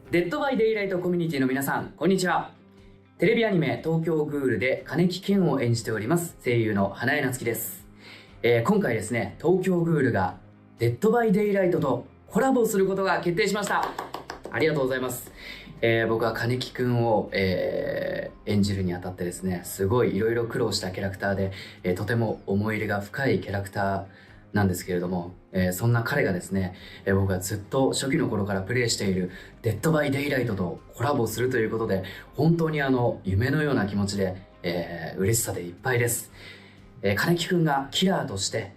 デッドバイデイライトコミュニティの皆さん、こんにちは。テレビアニメ東京グールで金木健を演じております声優の花江夏樹です。今回ですね、東京グールがデッドバイデイライトとコラボすることが決定しました。ありがとうございます。僕は金木くんを、演じるにあたってですね、すごいいろいろ苦労したキャラクターで、とても思い入れが深いキャラクターなんですけれども、そんな彼がですね、僕がずっと初期の頃からプレイしているデッドバイデイライトとコラボするということで、本当に夢のような気持ちで、嬉しさでいっぱいです。金木くんがキラーとして、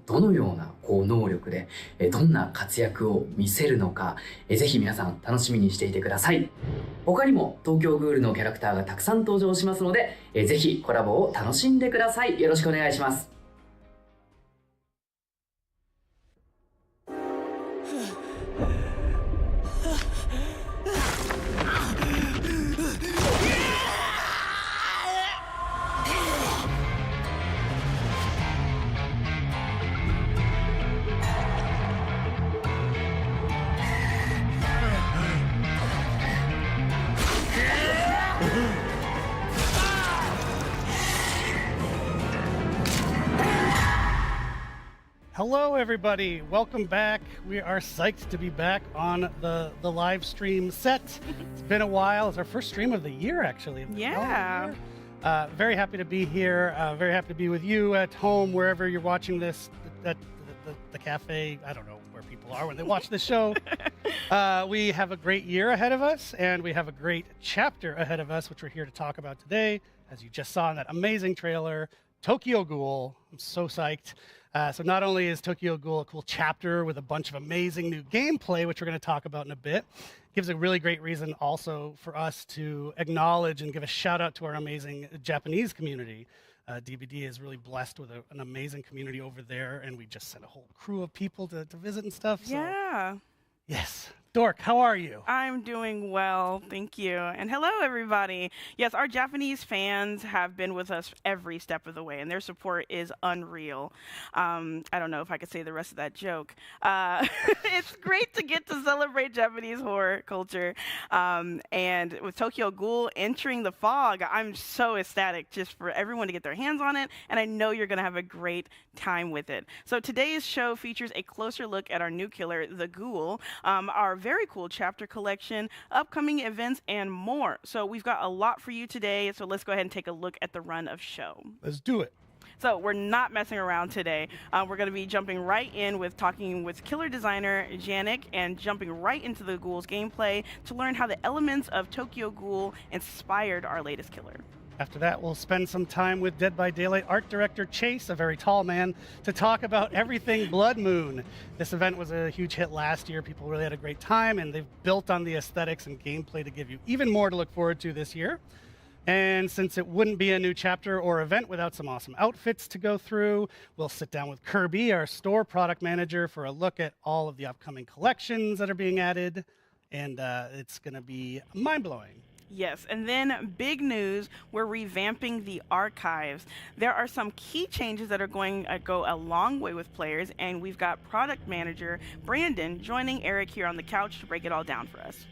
どのような能力で、どんな活躍を見せるのか、ぜひ皆さん楽しみにしていてください。他にも東京グールのキャラクターがたくさん登場しますので、ぜひコラボを楽しんでください。よろしくお願いします。Hello everybody, welcome back. We are psyched to be back on the live stream set. It's been a while. It's our first stream of the year actually. Yeah. Very happy to be here. Very happy to be with you at home, wherever you're watching this, at the cafe. I don't know where people are when they watch this show. We have a great year ahead of us, and we have a great chapter ahead of us, which we're here to talk about today. As you just saw in that amazing trailer, Tokyo Ghoul. I'm so psyched. So not only is Tokyo Ghoul a cool chapter with a bunch of amazing new gameplay, which we're going to talk about in a bit, gives a really great reason also for us to acknowledge and give a shout out to our amazing Japanese community. DVD is really blessed with an amazing community over there, and we just sent a whole crew of people to visit and stuff. So. Yeah. Yes. Dork, how are you? I'm doing well, thank you. And hello, everybody. Yes, our Japanese fans have been with us every step of the way, and their support is unreal. I don't know if I could say the rest of that joke. It's great to get to celebrate Japanese horror culture. And with Tokyo Ghoul entering the fog, I'm so ecstatic just for everyone to get their hands on it, and I know you're going to have a great time with it. So today's show features a closer look at our new killer, the Ghoul, our very cool chapter collection, upcoming events, and more. So we've got a lot for you today, so let's go ahead and take a look at the run of show. Let's do it. So we're not messing around today. We're going to be jumping right in with talking with killer designer Janik and jumping right into the Ghoul's gameplay to learn how the elements of Tokyo Ghoul inspired our latest killer. After that, we'll spend some time with Dead by Daylight art director Chase, a very tall man, to talk about everything Blood Moon. This event was a huge hit last year. People really had a great time, and they've built on the aesthetics and gameplay to give you even more to look forward to this year. And since it wouldn't be a new chapter or event without some awesome outfits to go through, we'll sit down with Kirby, our store product manager, for a look at all of the upcoming collections that are being added. And it's going to be mind-blowing. Yes, and then big news, we're revamping the archives. There are some key changes that are going to go a long way with players, and we've got product manager Brandon joining Eric here on the couch to break it all down for us.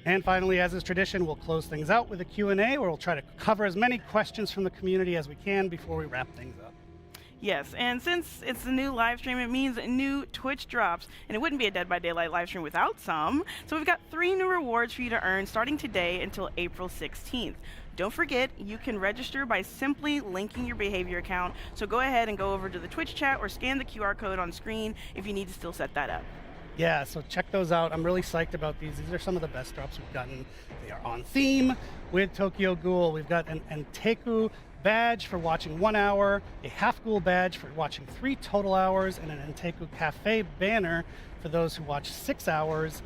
And finally, as is tradition, we'll close things out with a Q&A, where we'll try to cover as many questions from the community as we can before we wrap things up. Yes, and since it's a new live stream, it means new Twitch drops, and it wouldn't be a Dead by Daylight live stream without some. So we've got 3 new rewards for you to earn starting today until April 16th. Don't forget, you can register by simply linking your behavior account. So go ahead and go over to the Twitch chat or scan the QR code on screen if you need to still set that up. Yeah, so check those out. I'm really psyched about these. These are some of the best drops we've gotten. They are on theme with Tokyo Ghoul. We've got an Anteku badge for watching 1 hour, a half Ghoul badge for watching 3 total hours, and an Anteku Cafe banner for those who watch 6 hours.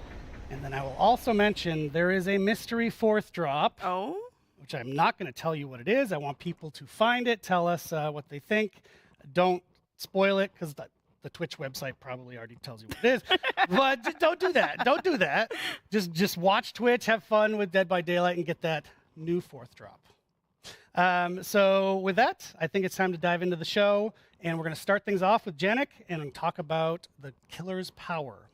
And then I will also mention there is a mystery 4th drop. Oh? Which I'm not going to tell you what it is. I want people to find it, tell us what they think. Don't spoil it, because the Twitch website probably already tells you what it is. But don't do that. Don't do that. Just watch Twitch, have fun with Dead by Daylight, and get that new 4th drop. So with that, I think it's time to dive into the show. And we're going to start things off with Janik and talk about the killer's power.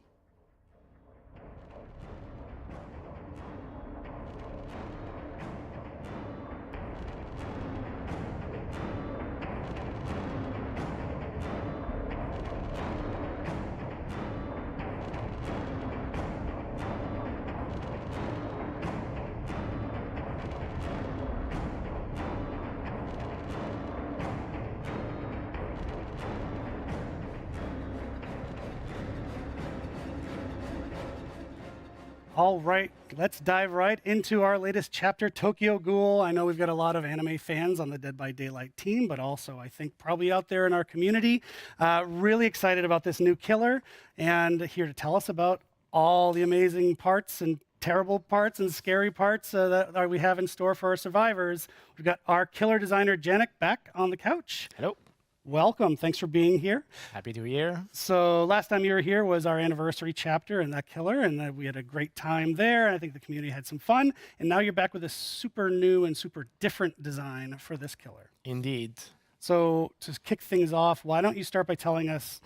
All right, let's dive right into our latest chapter, Tokyo Ghoul. I know we've got a lot of anime fans on the Dead by Daylight team, but also I think probably out there in our community. Really excited about this new killer, and here to tell us about all the amazing parts and terrible parts and scary parts that we have in store for our survivors. We've got our killer designer, Janik, back on the couch. Hello. Welcome. Thanks for being here. Happy to be here. So last time you were here was our anniversary chapter in that killer, and we had a great time there. And I think the community had some fun. And now you're back with a super new and super different design for this killer. Indeed. So to kick things off, why don't you start by telling us,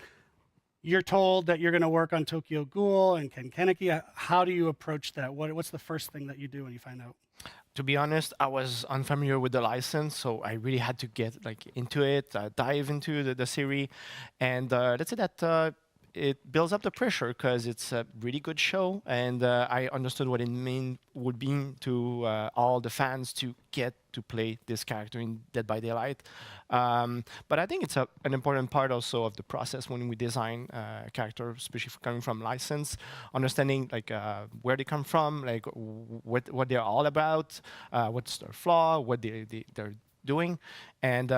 you're told that you're going to work on Tokyo Ghoul and Kenkeneki. How do you approach that? What's the first thing that you do when you find out? To be honest, I was unfamiliar with the license, so I really had to get into it, dive into the series, and let's say that it builds up the pressure because it's a really good show, and I understood what it would mean to all the fans to get to play this character in Dead by Daylight. But I think it's an important part also of the process when we design a character, especially coming from license, understanding where they come from, what they're all about, what's their flaw, what they're doing, and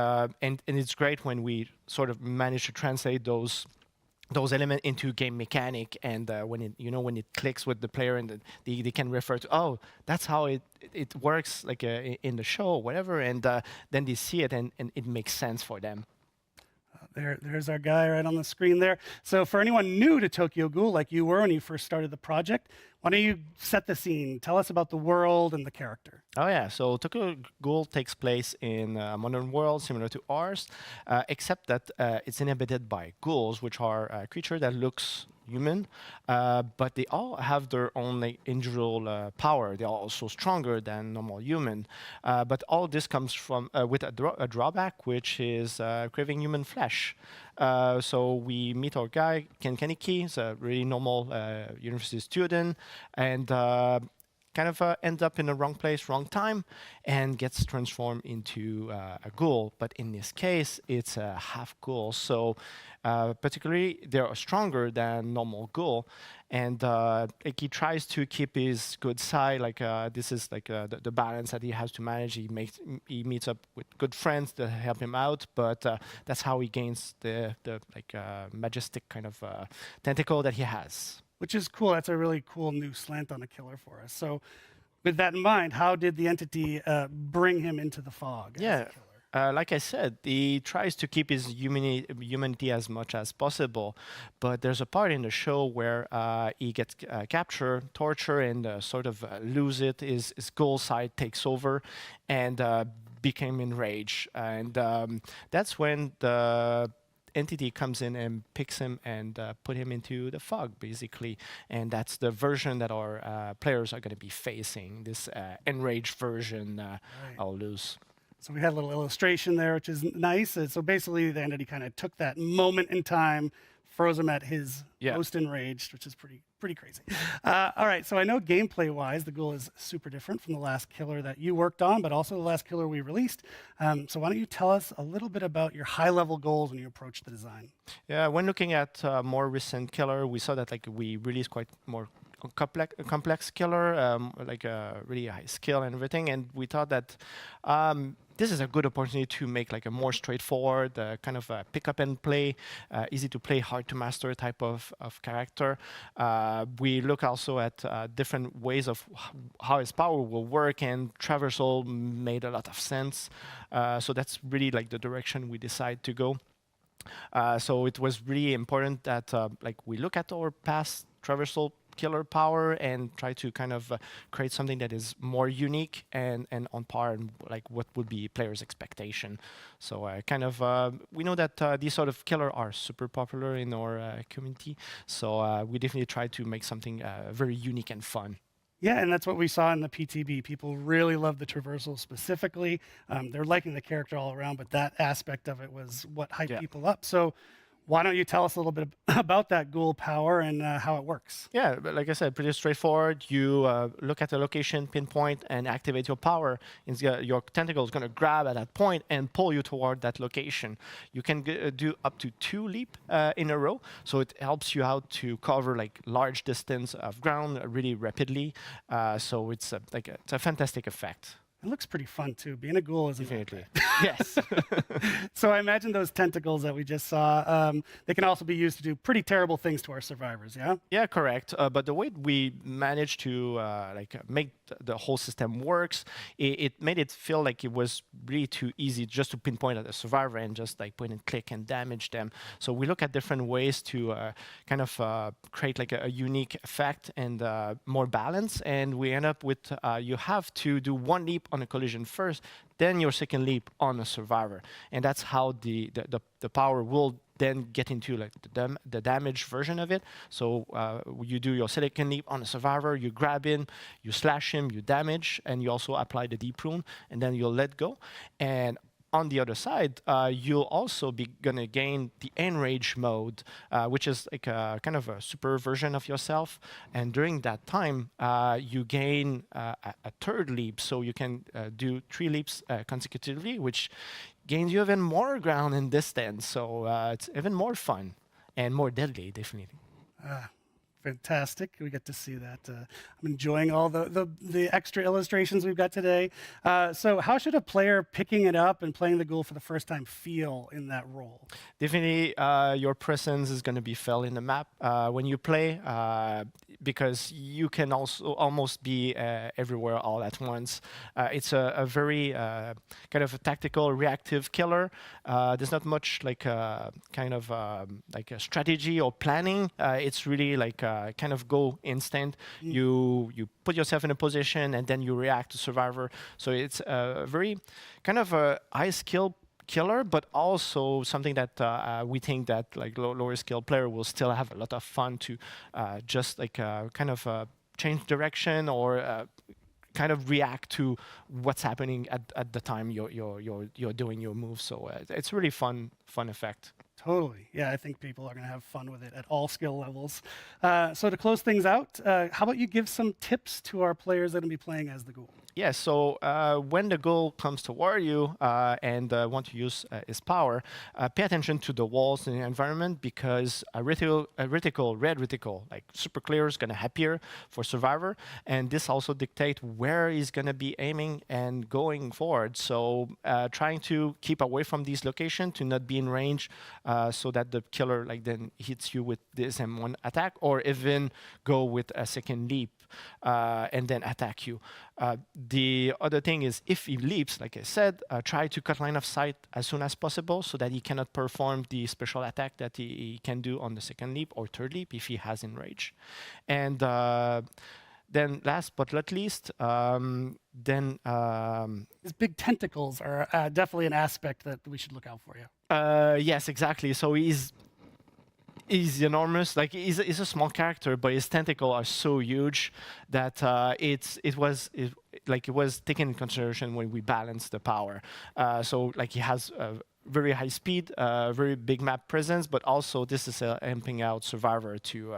it's great when we sort of manage to translate those elements into game mechanic, and when it clicks with the player, and they can refer to, oh, that's how it works, in the show or whatever, and then they see it and it makes sense for them. There's our guy right on the screen there. So for anyone new to Tokyo Ghoul, like you were when you first started the project, why don't you set the scene? Tell us about the world and the character. Oh yeah, so Tokyo Ghoul takes place in a modern world similar to ours, except that it's inhabited by ghouls, which are a creature that looks human, but they all have their own individual power. They are also stronger than normal human, but all this comes from with a drawback, which is craving human flesh. So we meet our guy Kenkeneki. He's a really normal university student, and kind of ends up in the wrong place, wrong time, and gets transformed into a ghoul. But in this case, it's a half ghoul. So particularly, they're stronger than normal ghoul. And he tries to keep his good side. This is the balance that he has to manage. He meets up with good friends that help him out, but that's how he gains the majestic kind of tentacle that he has. Which is cool. That's a really cool new slant on a killer for us. So with that in mind, how did the entity bring him into the fog? Yeah. Like I said, he tries to keep his humanity as much as possible, but there's a part in the show where he gets captured, tortured, and sort of lose it. His ghoul side takes over and became enraged. And that's when the entity comes in and picks him and put him into the fog, basically. And that's the version that our players are going to be facing, this enraged version. Right. I'll lose. So we had a little illustration there, which is nice. So basically, the entity kind of took that moment in time, froze him at his most enraged, which is pretty crazy. All right, so I know gameplay-wise, the Ghoul is super different from the last killer that you worked on, but also the last killer we released. So why don't you tell us a little bit about your high-level goals when you approach the design? Yeah, when looking at more recent killer, we saw that we released quite more complex killer, really high skill and everything, and we thought that this is a good opportunity to make a more straightforward, kind of pick up and play, easy to play, hard to master type of character. We look also at different ways of how his power will work, and traversal made a lot of sense. So that's really the direction we decide to go. So it was really important that we look at our past traversal killer power and try to kind of create something that is more unique and on par and what would be players' expectation. So we know that these sort of killer are super popular in our community. So we definitely try to make something very unique and fun. Yeah, and that's what we saw in the PTB. People really love the traversal specifically. They're liking the character all around, but that aspect of it was what hyped people up. So Why don't you tell us a little bit about that Ghoul power and how it works? Yeah, but like I said, pretty straightforward. You look at the location, pinpoint, and activate your power. Your tentacle is going to grab at that point and pull you toward that location. You can do up to 2 leap in a row, so it helps you out to cover like large distance of ground really rapidly. So it's it's a fantastic effect. It looks pretty fun too. Being a ghoul is Definitely. Yes. So I imagine those tentacles that we just saw, they can also be used to do pretty terrible things to our survivors, yeah? Yeah, correct. But the way we managed to make the whole system works, it made it feel like it was really too easy just to pinpoint at a survivor and just like point and click and damage them. So we look at different ways to create like a unique effect and more balance. And we end up with you have to do 1 leap on a collision first, then your 2nd leap on a survivor, and that's how the power will then get into like the damage version of it. So you do your 2nd leap on a survivor, you grab him, you slash him, you damage, and you also apply the deep rune, and then you'll let go. And on the other side, you'll also be gonna gain the enrage mode, which is like a kind of a super version of yourself. And during that time, you gain a 3rd leap, so you can do 3 leaps consecutively, which gains you even more ground and distance. So it's even more fun and more deadly, definitely. Fantastic. We get to see that. I'm enjoying all the extra illustrations we've got today. So how should a player picking it up and playing the Ghoul for the first time feel in that role? Definitely, your presence is going to be felt in the map when you play, because you can also almost be everywhere all at once. It's a very kind of a tactical, reactive killer. There's not much like like a strategy or planning. It's really like kind of go instant. You put yourself in a position and then you react to survivor. So it's a very kind of a high skill killer, but also something that we think that like lower skill player will still have a lot of fun to just like change direction or kind of react to what's happening at the time you're doing your move. So it's really fun effect. Totally. Yeah, I think people are going to have fun with it at all skill levels. So to close things out, how about you give some tips to our players that are going to be playing as the Ghoul? Yeah, so when the Ghoul comes toward you and want to use his power, pay attention to the walls in the environment, because a red reticle, like super clear, is going to appear for survivor, and this also dictates where he's going to be aiming and going forward. So trying to keep away from these locations to not be in range, so that the killer like then hits you with this M1 attack, or even go with a 2nd leap and then attack you. The other thing is, if he leaps, like I said, try to cut line of sight as soon as possible so that he cannot perform the special attack that he can do on the 2nd leap or 3rd leap if he has enrage. And then last but not least, his big tentacles are definitely an aspect that we should look out for. Yes, exactly. So he's enormous. Like he's a small character, but his tentacles are so huge that it was taken into consideration when we balanced the power. So like he has very high speed, very big map presence, but also this is helping out survivor to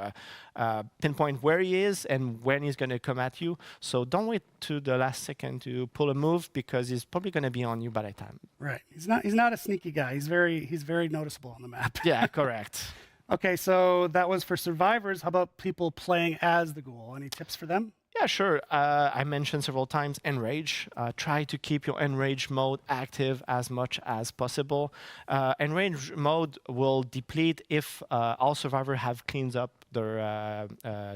pinpoint where he is and when he's going to come at you. So don't wait to the last second to pull a move, because he's probably going to be on you by that time. Right. He's not a sneaky guy. He's very noticeable on the map. Yeah, correct. Okay, so that was for survivors. How about people playing as the Ghoul? Any tips for them? Yeah, sure. I mentioned several times enrage. Try to keep your enrage mode active as much as possible. Enrage mode will deplete if all survivors have cleaned up their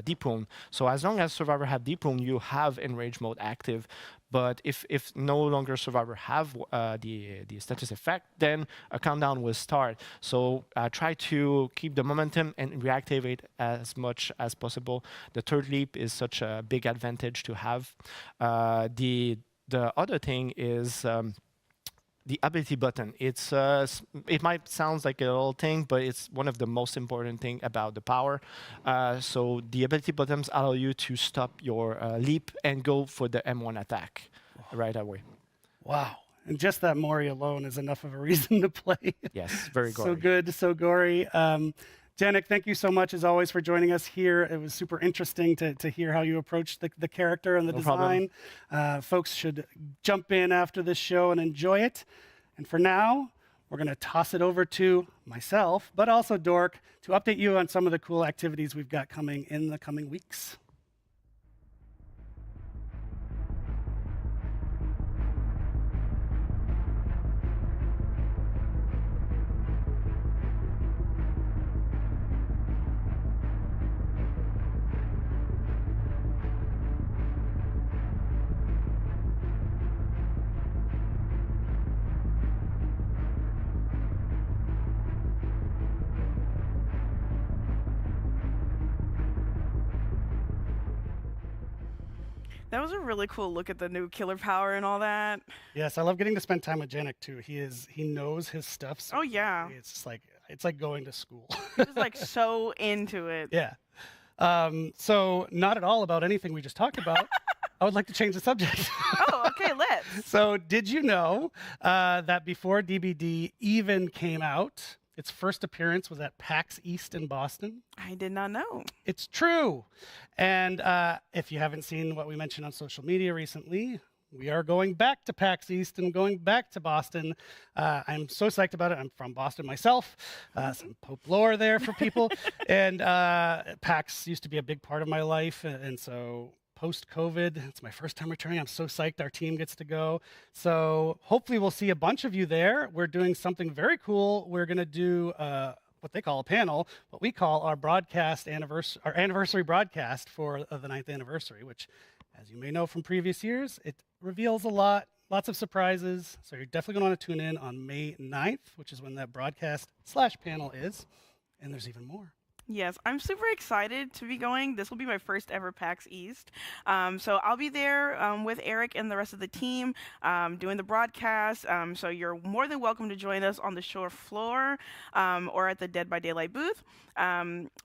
deep rune. So as long as survivors have deep rune, you have enrage mode active. But if no longer survivor have the status effect, then a countdown will start. So try to keep the momentum and reactivate as much as possible. The 3rd leap is such a big advantage to have. The other thing is the ability button. It might sound like a little thing, but it's one of the most important thing about the power. So the ability buttons allow you to stop your leap and go for the M1 attack right away. Wow. And just that Mori alone is enough of a reason to play. Yes, very gory. So good, so gory. Janik, thank you so much, as always, for joining us here. It was super interesting to hear how you approached the character and the design. Folks should jump in after this show and enjoy it. And for now, we're going to toss it over to myself, but also Dork, to update you on some of the cool activities we've got coming in the coming weeks. That was a really cool look at the new killer power and all that. Yes, I love getting to spend time with Janik too. He knows his stuff. So Oh, yeah. it's just it's like going to school. He was like so into it. Yeah. So not at all about anything we just talked about. I would like to change the subject. Oh, okay, let's. So did you know that before DBD even came out, its first appearance was at PAX East in Boston? I did not know. It's true. And if you haven't seen what we mentioned on social media recently, we are going back to PAX East and going back to Boston. I'm so psyched about it. I'm from Boston myself. Some Pope lore there for people. And PAX used to be a big part of my life. And so post-COVID, it's my first time returning. I'm so psyched our team gets to go. So hopefully we'll see a bunch of you there. We're doing something very cool. We're going to do what they call a panel, what we call our anniversary broadcast for the 9th anniversary, which, as you may know from previous years, it reveals a lot, lots of surprises. So you're definitely going to want to tune in on May 9th, which is when that broadcast/panel is. And there's even more. Yes, I'm super excited to be going. This will be my first ever PAX East. So I'll be there with Eric and the rest of the team doing the broadcast. So you're more than welcome to join us on the show floor or at the Dead by Daylight booth.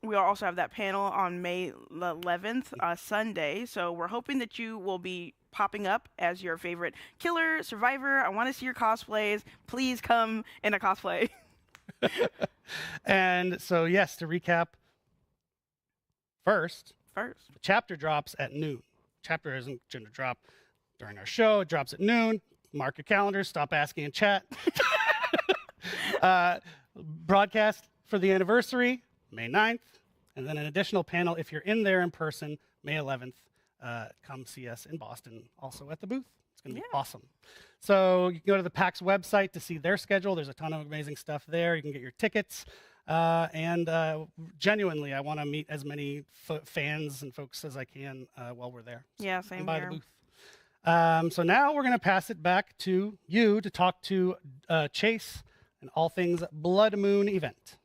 We'll also have that panel on May 11th, Sunday. So we're hoping that you will be popping up as your favorite killer, survivor. I want to see your cosplays. Please come in a cosplay. And so, yes, to recap, first, The chapter drops at noon. Chapter isn't going to drop during our show. It drops at noon. Mark your calendars. Stop asking in chat. Broadcast for the anniversary, May 9th. And then an additional panel if you're in there in person, May 11th. Come see us in Boston, also at the booth. It's going to be awesome. So you can go to the PAX website to see their schedule. There's a ton of amazing stuff there. You can get your tickets. And genuinely, I want to meet as many fans and folks as I can while we're there. Yeah, same by here. the booth. So now we're going to pass it back to you to talk to Chase and all things Blood Moon event.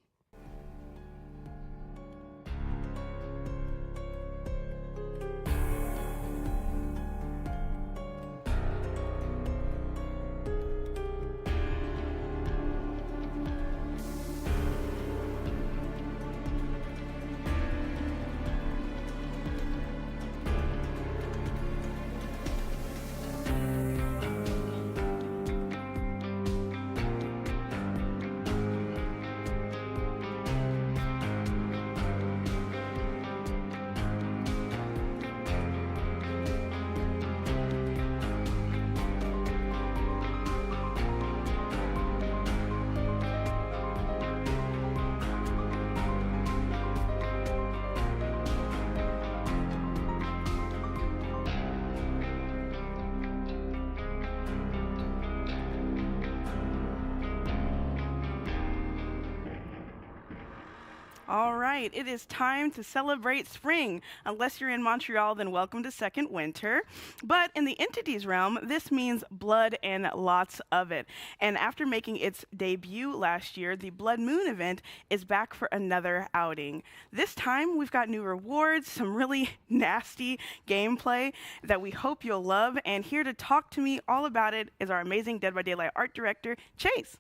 All right, it is time to celebrate spring. Unless you're in Montreal, then welcome to second winter. But in the entities realm, this means blood and lots of it. And after making its debut last year, the Blood Moon event is back for another outing. This time, we've got new rewards, some really nasty gameplay that we hope you'll love. And here to talk to me all about it is our amazing Dead by Daylight art director, Chase.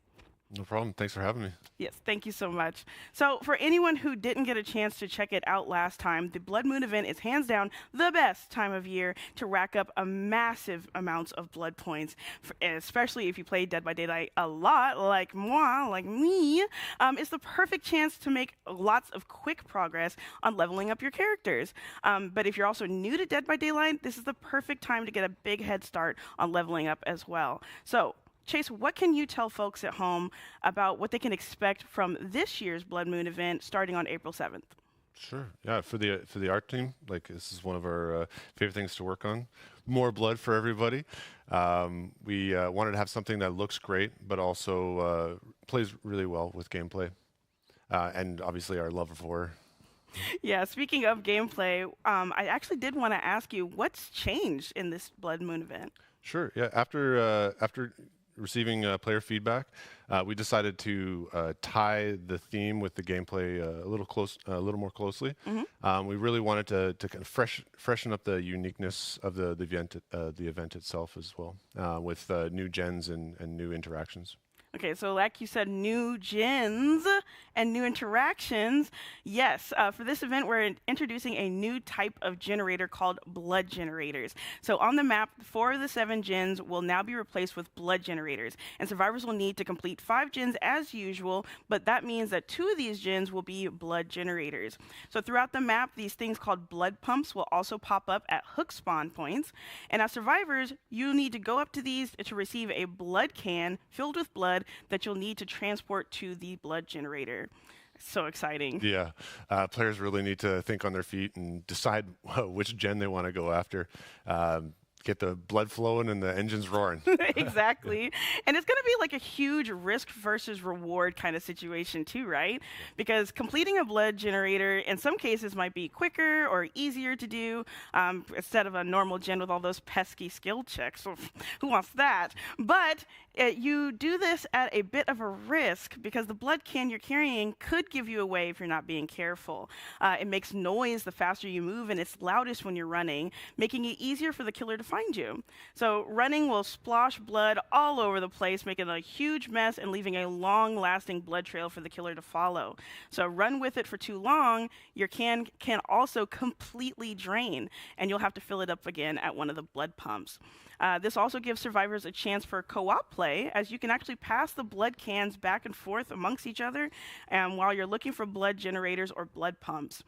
No problem. Thanks for having me. Yes, thank you so much. So, for anyone who didn't get a chance to check it out last time, the Blood Moon event is hands down the best time of year to rack up a massive amounts of blood points, especially if you play Dead by Daylight a lot, like moi, like me. It's the perfect chance to make lots of quick progress on leveling up your characters. But if you're also new to Dead by Daylight, this is the perfect time to get a big head start on leveling up as well. So, Chase, what can you tell folks at home about what they can expect from this year's Blood Moon event starting on April 7th? Sure. Yeah, for the art team, like this is one of our favorite things to work on. More blood for everybody. We wanted to have something that looks great, but also plays really well with gameplay, and obviously our love of horror. Yeah, speaking of gameplay, I actually did want to ask you what's changed in this Blood Moon event. Sure. Yeah. After receiving player feedback, we decided to tie the theme with the gameplay a little more closely. We really wanted to kind of freshen up the uniqueness of the event itself as well, with new gens and new interactions. Okay, so like you said, new gens and new interactions. Yes, for this event, we're introducing a new type of generator called blood generators. So on the map, 4 of the 7 gens will now be replaced with blood generators, and survivors will need to complete 5 gens as usual, but that means that 2 of these gens will be blood generators. So throughout the map, these things called blood pumps will also pop up at hook spawn points, and as survivors, you need to go up to these to receive a blood can filled with blood that you'll need to transport to the blood generator. So exciting. Yeah, players really need to think on their feet and decide which gen they want to go after. Get the blood flowing and the engines roaring. Exactly. And it's going to be like a huge risk versus reward kind of situation too, right? Because completing a blood generator in some cases might be quicker or easier to do instead of a normal gen with all those pesky skill checks. Who wants that? But you do this at a bit of a risk because the blood can you're carrying could give you away if you're not being careful. It makes noise the faster you move, and it's loudest when you're running, making it easier for the killer to find you. So running will splosh blood all over the place, making a huge mess and leaving a long-lasting blood trail for the killer to follow. So run with it for too long, your can also completely drain, and you'll have to fill it up again at one of the blood pumps. This also gives survivors a chance for co-op play, as you can actually pass the blood cans back and forth amongst each other while you're looking for blood generators or blood pumps.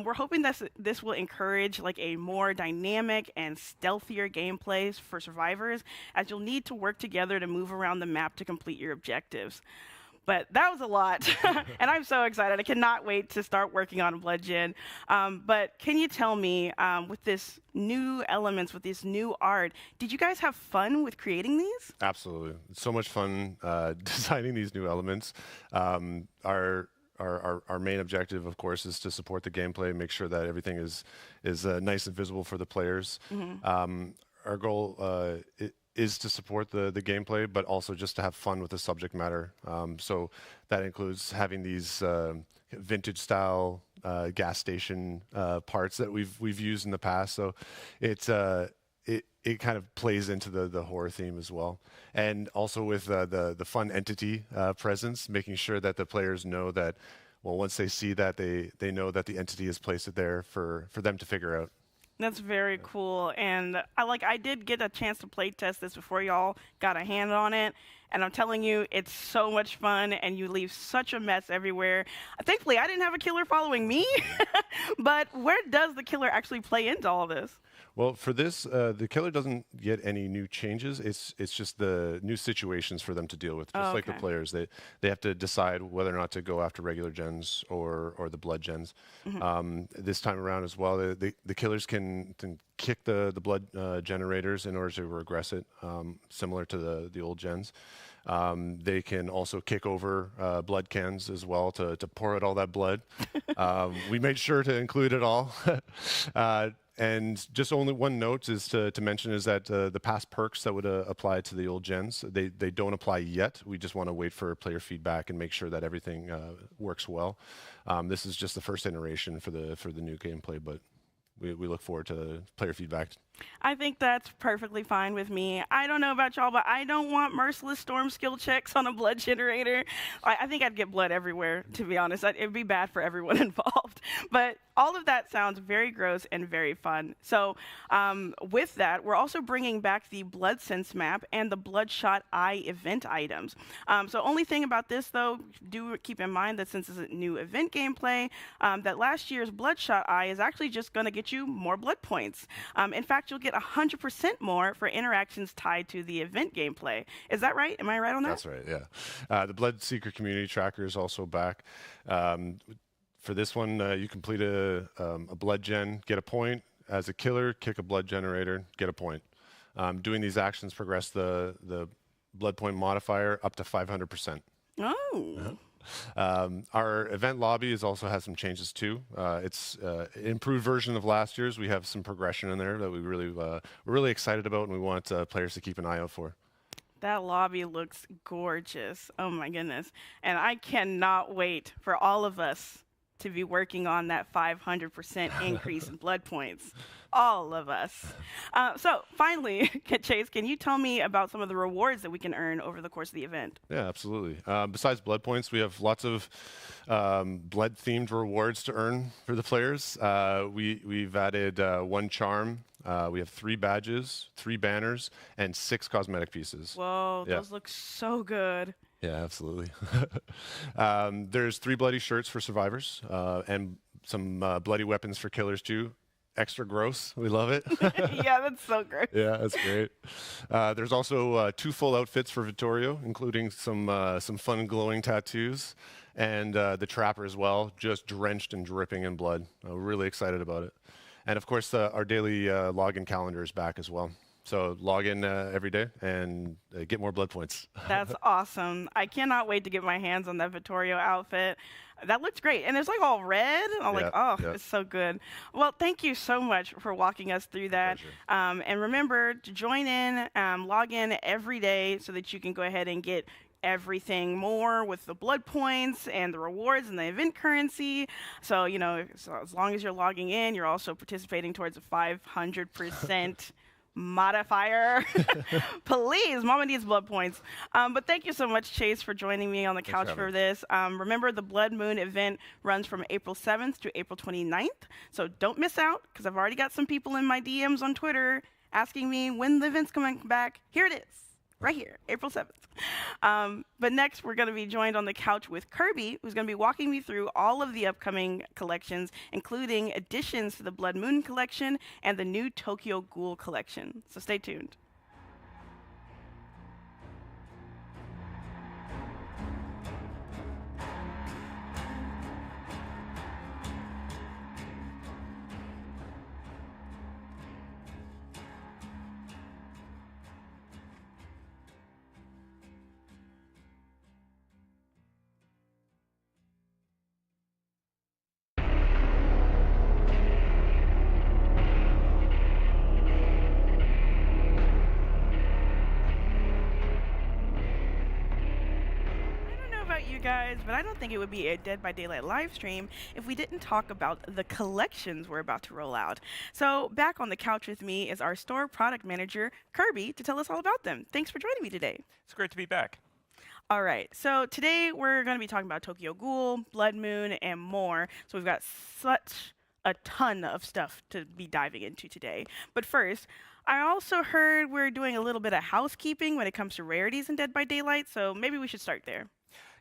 We're hoping that this will encourage like a more dynamic and stealthier gameplay for survivors, as you'll need to work together to move around the map to complete your objectives. But that was a lot, and I'm so excited. I cannot wait to start working on Blood Gen. But can you tell me, with this new elements, with this new art, did you guys have fun with creating these? Absolutely. It's so much fun designing these new elements. Our main objective, of course, is to support the gameplay, make sure that everything is nice and visible for the players. Our goal is to support the gameplay, but also just to have fun with the subject matter. So that includes having these vintage style gas station parts that we've used in the past. So it kind of plays into the horror theme as well, and also with the fun entity presence, making sure that the players know that, well, once they see that, they know that the entity has placed it there for them to figure out. That's very cool, and I did get a chance to play test this before y'all got a hand on it, and I'm telling you, it's so much fun, and you leave such a mess everywhere. Thankfully, I didn't have a killer following me, but where does the killer actually play into all this? Well, for this, the killer doesn't get any new changes. It's just the new situations for them to deal with. Just like the players, they have to decide whether or not to go after regular gens or the blood gens. This time around as well, the killers can kick the blood generators in order to regress it, similar to the old gens. They can also kick over blood cans as well to pour out all that blood. We made sure to include it all. And just only one note is to mention is that the past perks that would apply to the old gens, they don't apply yet. We just want to wait for player feedback and make sure that everything works well. This is just the first iteration for the new gameplay, but we look forward to player feedback I think that's perfectly fine with me. I don't know about y'all, but I don't want merciless storm skill checks on a blood generator. I think I'd get blood everywhere, to be honest. It'd be bad for everyone involved. But all of that sounds very gross and very fun. So with that, we're also bringing back the Blood Sense map and the Bloodshot Eye event items. So only thing about this, though, do keep in mind that since it's a new event gameplay, that last year's Bloodshot Eye is actually just going to get you more blood points. In fact, you'll get 100% more for interactions tied to the event gameplay. Is that right? Am I right on that? That's right, yeah. The Blood Seeker community tracker is also back. For this one, you complete a blood gen, get a point. As a killer, kick a blood generator, get a point. Doing these actions progress the blood point modifier up to 500%. Oh. Our event lobby also has some changes too. It's an improved version of last year's. We have some progression in there that we're really excited about, and we want players to keep an eye out for. That lobby looks gorgeous. Oh my goodness. And I cannot wait for all of us to be working on that 500% increase in blood points. All of us. So finally, Chase, can you tell me about some of the rewards that we can earn over the course of the event? Yeah, absolutely. Besides blood points, we have lots of blood-themed rewards to earn for the players. We've added 1 charm. We have 3 badges, 3 banners, and 6 cosmetic pieces. Whoa, those look so good. Yeah, absolutely. There's 3 bloody shirts for survivors and some bloody weapons for killers too. Extra gross. We love it. Yeah, that's so gross. Yeah, that's great. There's also 2 full outfits for Vittorio, including some fun glowing tattoos, and the Trapper as well, just drenched and dripping in blood. We're really excited about it. And of course, our daily login calendar is back as well. So log in every day and get more blood points. That's awesome. I cannot wait to get my hands on that Vittorio outfit. That looks great. And it's like all red. I'm like, oh, it's so good. Well, thank you so much for walking us through that. And remember to join in, log in every day so that you can go ahead and get everything more with the blood points and the rewards and the event currency. So, you know, so as long as you're logging in, you're also participating towards a 500% modifier. Please, Mama needs blood points. But thank you so much, Chase, for joining me on the couch for this. Remember, the Blood Moon event runs from April 7th to April 29th. So don't miss out, because I've already got some people in my DMs on Twitter asking me when the event's coming back. Here it is. Right here, April 7th. But next, we're going to be joined on the couch with Kirby, who's going to be walking me through all of the upcoming collections, including additions to the Blood Moon collection and the new Tokyo Ghoul collection. So stay tuned. Guys, but I don't think it would be a Dead by Daylight live stream if we didn't talk about the collections we're about to roll out. So back on the couch with me is our store product manager, Kirby, to tell us all about them. Thanks for joining me today. It's great to be back. All right, so today we're going to be talking about Tokyo Ghoul, Blood Moon, and more. So we've got such a ton of stuff to be diving into today. But first, I also heard we're doing a little bit of housekeeping when it comes to rarities in Dead by Daylight, so maybe we should start there.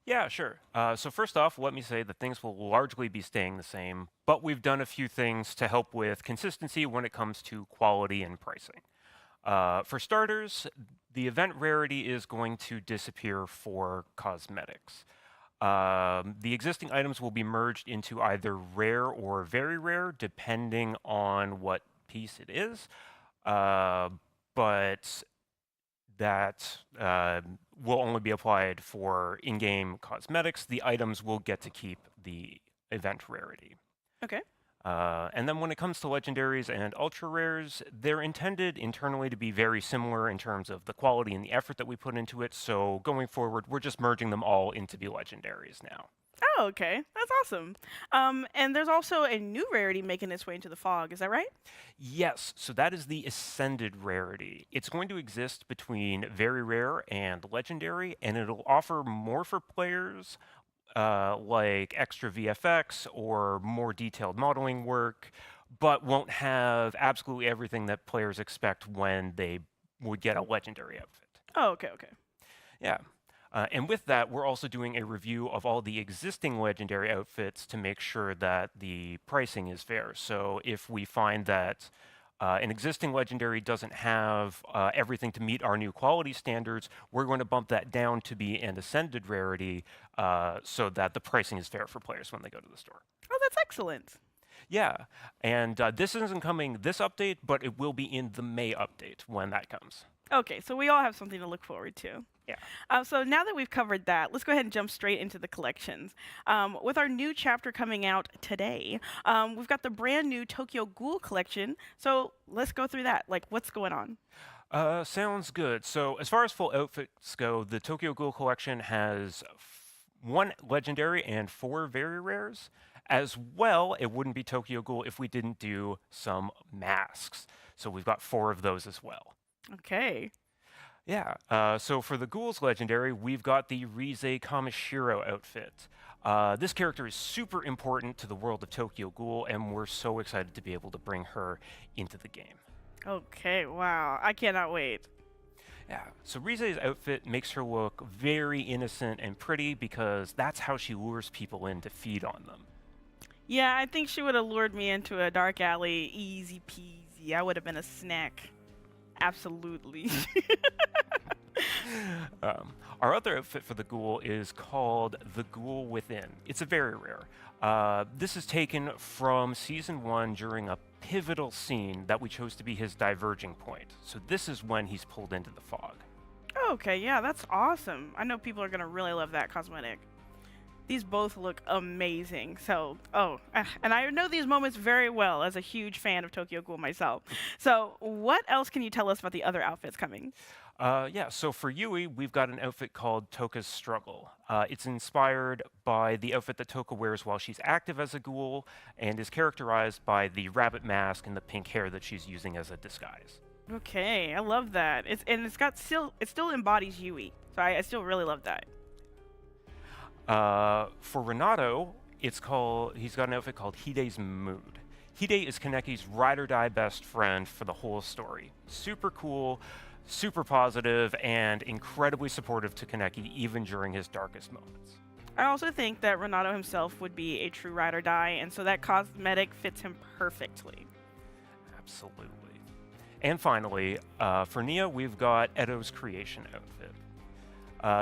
Yeah, sure. So first off, let me say that things will largely be staying the same, but we've done a few things to help with consistency when it comes to quality and pricing. For starters, the event rarity is going to disappear for cosmetics. The existing items will be merged into either rare or very rare, depending on what piece it is. But that will only be applied for in-game cosmetics. The items will get to keep the event rarity. Okay. And then when it comes to legendaries and ultra rares, they're intended internally to be very similar in terms of the quality and the effort that we put into it. So going forward, we're just merging them all into the legendaries now. Oh, okay. That's awesome. And there's also a new rarity making its way into the fog. Is that right? Yes, so that is the Ascended rarity. It's going to exist between Very Rare and Legendary, and it'll offer more for players, like extra VFX or more detailed modeling work, but won't have absolutely everything that players expect when they would get a Legendary outfit. Oh, okay, okay. Yeah. And with that, we're also doing a review of all the existing Legendary outfits to make sure that the pricing is fair. So if we find that an existing Legendary doesn't have everything to meet our new quality standards, we're going to bump that down to be an Ascended rarity so that the pricing is fair for players when they go to the store. Oh, that's excellent. Yeah, and this isn't coming this update, but it will be in the May update when that comes. Okay, so we all have something to look forward to. Yeah. So now that we've covered that, let's go ahead and jump straight into the collections. With our new chapter coming out today, we've got the brand new Tokyo Ghoul collection. So let's go through that. Like, what's going on? Sounds good. So as far as full outfits go, the Tokyo Ghoul collection has 1 Legendary and 4 Very Rares. As well, it wouldn't be Tokyo Ghoul if we didn't do some masks. So we've got 4 of those as well. Okay. Yeah, so for the Ghoul's Legendary, we've got the Rize Kamishiro outfit. This character is super important to the world of Tokyo Ghoul, and we're so excited to be able to bring her into the game. Okay, wow. I cannot wait. Yeah, so Rize's outfit makes her look very innocent and pretty because that's how she lures people in to feed on them. Yeah, I think she would have lured me into a dark alley easy peasy. I would have been a snack. Absolutely. Our other outfit for the Ghoul is called the Ghoul Within. It's a very rare. This is taken from Season 1 during a pivotal scene that we chose to be his diverging point. So this is when he's pulled into the fog. Okay, yeah, that's awesome. I know people are going to really love that cosmetic. These both look amazing. So, and I know these moments very well as a huge fan of Tokyo Ghoul myself. So, what else can you tell us about the other outfits coming? Yeah, so for Yui, we've got an outfit called Toka's Struggle. It's inspired by the outfit that Toka wears while she's active as a ghoul and is characterized by the rabbit mask and the pink hair that she's using as a disguise. Okay, I love that. It still embodies Yui. So I still really love that. For Renato, he's got an outfit called Hide's Mood. Hide is Kaneki's ride-or-die best friend for the whole story. Super cool, super positive, and incredibly supportive to Kaneki even during his darkest moments. I also think that Renato himself would be a true ride-or-die, and so that cosmetic fits him perfectly. Absolutely. And finally, for Nia, we've got Edo's Creation outfit.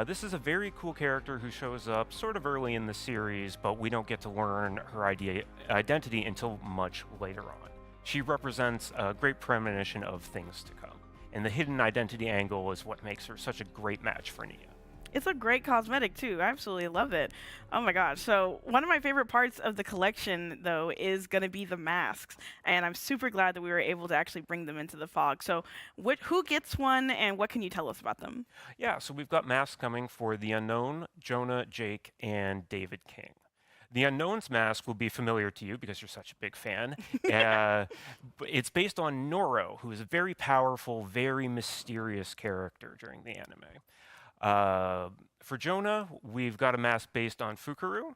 This is a very cool character who shows up sort of early in the series, but we don't get to learn her identity until much later on. She represents a great premonition of things to come, and the hidden identity angle is what makes her such a great match for Nia. It's a great cosmetic, too. I absolutely love it. Oh my gosh. So one of my favorite parts of the collection, though, is going to be the masks. And I'm super glad that we were able to actually bring them into the fog. So who gets one, and what can you tell us about them? Yeah, so we've got masks coming for the Unknown, Jonah, Jake, and David King. The Unknown's mask will be familiar to you because you're such a big fan. It's based on Noro, who is a very powerful, very mysterious character during the anime. For Jonah, we've got a mask based on Fukuru,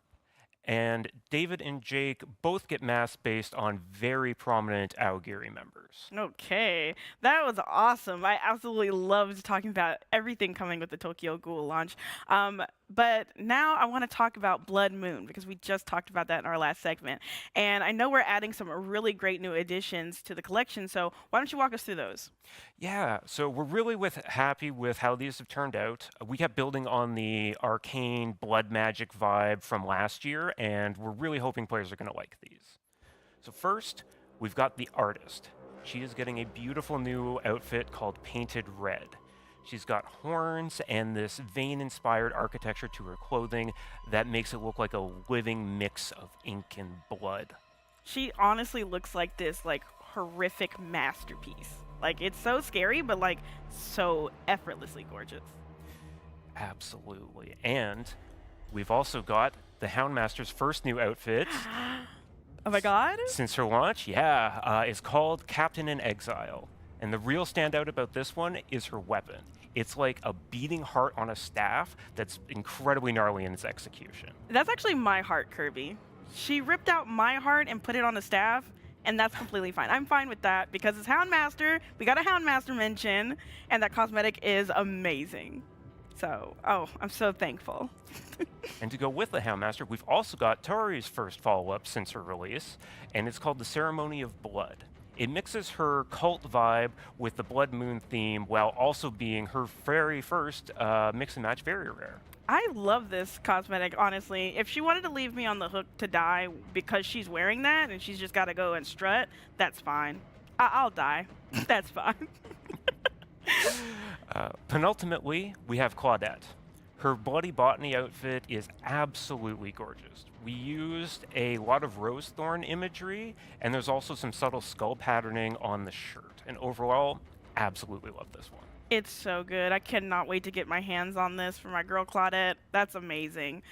and David and Jake both get masks based on very prominent Aogiri members. Okay, that was awesome. I absolutely loved talking about everything coming with the Tokyo Ghoul launch. But now I want to talk about Blood Moon, because we just talked about that in our last segment. And I know we're adding some really great new additions to the collection, so why don't you walk us through those? Yeah, so we're really happy with how these have turned out. We kept building on the arcane blood magic vibe from last year, and we're really hoping players are going to like these. So first, we've got the artist. She is getting a beautiful new outfit called Painted Red. She's got horns and this vein-inspired architecture to her clothing that makes it look like a living mix of ink and blood. She honestly looks like this horrific masterpiece. It's so scary, but so effortlessly gorgeous. Absolutely. And we've also got the Houndmaster's first new outfit Oh my god. since her launch, is called Captain in Exile. And the real standout about this one is her weapon. It's like a beating heart on a staff that's incredibly gnarly in its execution. That's actually my heart, Kirby. She ripped out my heart and put it on the staff, and that's completely fine. I'm fine with that because it's Houndmaster. We got a Houndmaster mention, and that cosmetic is amazing. So, I'm so thankful. And to go with the Houndmaster, we've also got Tori's first follow-up since her release, and it's called the Ceremony of Blood. It mixes her cult vibe with the Blood Moon theme while also being her very first mix and match very rare. I love this cosmetic, honestly. If she wanted to leave me on the hook to die because she's wearing that and she's just got to go and strut, that's fine. I'll die. That's fine. Penultimately, we have Claudette. Her Bloody Botany outfit is absolutely gorgeous. We used a lot of rose thorn imagery, and there's also some subtle skull patterning on the shirt. And overall, absolutely love this one. It's so good. I cannot wait to get my hands on this for my girl Claudette. That's amazing.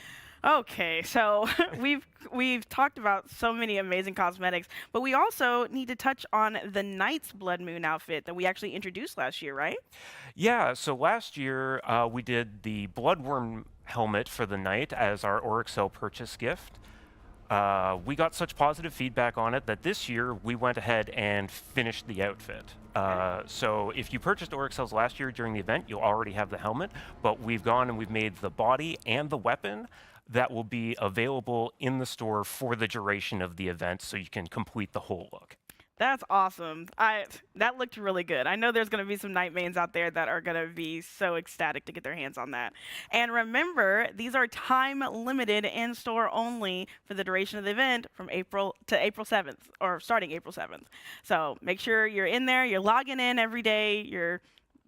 Okay, so we've talked about so many amazing cosmetics, but we also need to touch on the Knight's Blood Moon outfit that we actually introduced last year, right? Yeah, so last year we did the Bloodworm helmet for the Knight as our Oryxel purchase gift. We got such positive feedback on it that this year we went ahead and finished the outfit. So if you purchased Oryxels last year during the event, you'll already have the helmet, but we've gone and we've made the body and the weapon that will be available in the store for the duration of the event so you can complete the whole look. That's awesome. That looked really good. I know there's going to be some Night Mains out there that are going to be so ecstatic to get their hands on that. And remember, these are time limited in store only for the duration of the event from April to April 7th, or starting April 7th. So make sure you're in there, you're logging in every day, you're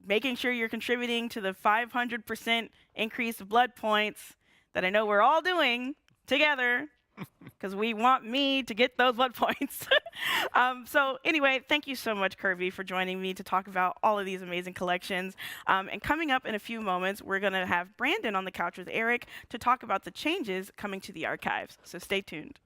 making sure you're contributing to the 500% increase of blood points that I know we're all doing together, because we want me to get those blood points. So anyway, thank you so much, Kirby, for joining me to talk about all of these amazing collections. And coming up in a few moments, we're going to have Brandon on the couch with Eric to talk about the changes coming to the archives. So stay tuned.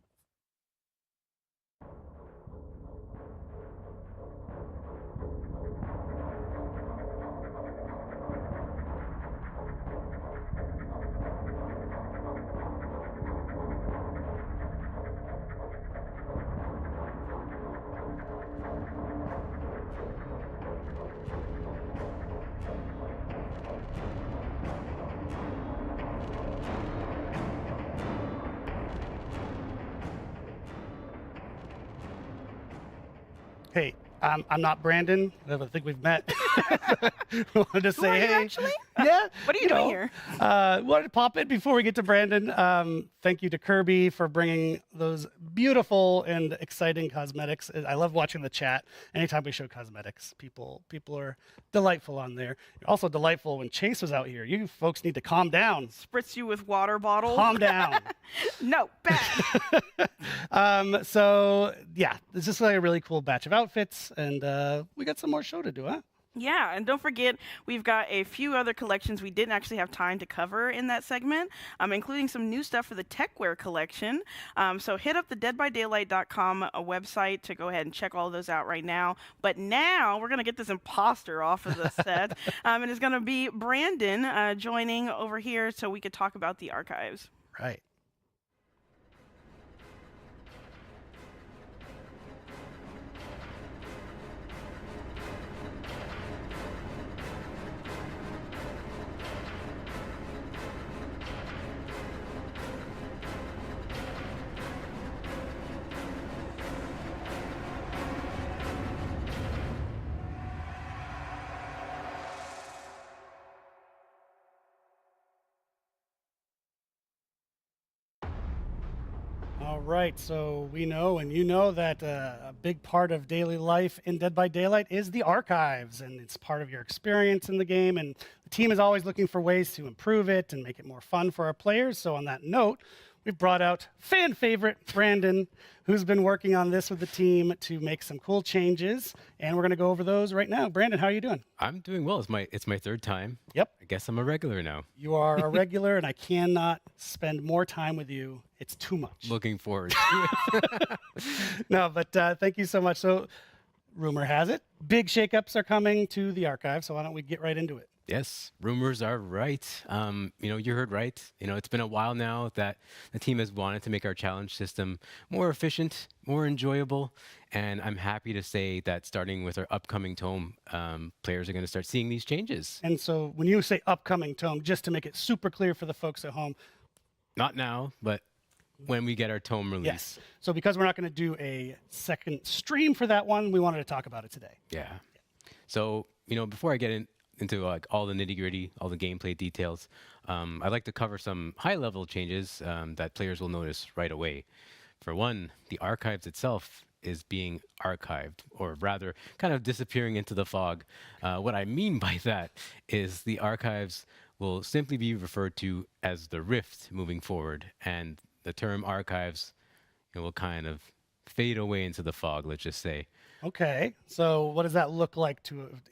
Hey, I'm not Brandon. I don't think we've met. Wanted to say, Who are you hey. actually? Yeah. What are you doing here? Wanted to pop in before we get to Brandon. Thank you to Kirby for bringing those beautiful and exciting cosmetics. I love watching the chat. Anytime we show cosmetics, people are delightful on there. Also delightful when Chase was out here. You folks need to calm down. Spritz you with water bottles. Calm down. No, bad. So yeah, it's just like a really cool batch of outfits, and we got some more show to do, huh? Yeah, and don't forget, we've got a few other collections we didn't actually have time to cover in that segment, including some new stuff for the Techwear collection. So hit up the deadbydaylight.com website to go ahead and check all those out right now. But now we're going to get this imposter off of the set, and it's going to be Brandon joining over here so we could talk about the archives. Right. All right, so we know and you know that a big part of daily life in Dead by Daylight is the archives, and it's part of your experience in the game, and the team is always looking for ways to improve it and make it more fun for our players. So on that note, we've brought out fan favorite Brandon, who's been working on this with the team to make some cool changes, and we're going to go over those right now. Brandon, how are you doing? I'm doing well. It's my third time. Yep. I guess I'm a regular now. You are a regular, and I cannot spend more time with you. It's too much. Looking forward to it. No, but thank you so much. So, rumor has it, big shakeups are coming to the archive, so why don't we get right into it? Yes, rumors are right. You heard right. It's been a while now that the team has wanted to make our challenge system more efficient, more enjoyable, and I'm happy to say that starting with our upcoming tome, players are going to start seeing these changes. And so when you say upcoming tome, just to make it super clear for the folks at home. Not now, but when we get our tome released. Yes. So because we're not going to do a second stream for that one, we wanted to talk about it today. Yeah. So, before I get into like all the nitty-gritty, all the gameplay details, I'd like to cover some high-level changes that players will notice right away. For one, the archives itself is being archived, or rather kind of disappearing into the fog. What I mean by that is the archives will simply be referred to as the Rift moving forward, and the term archives will kind of fade away into the fog, let's just say. Okay, so what does that look like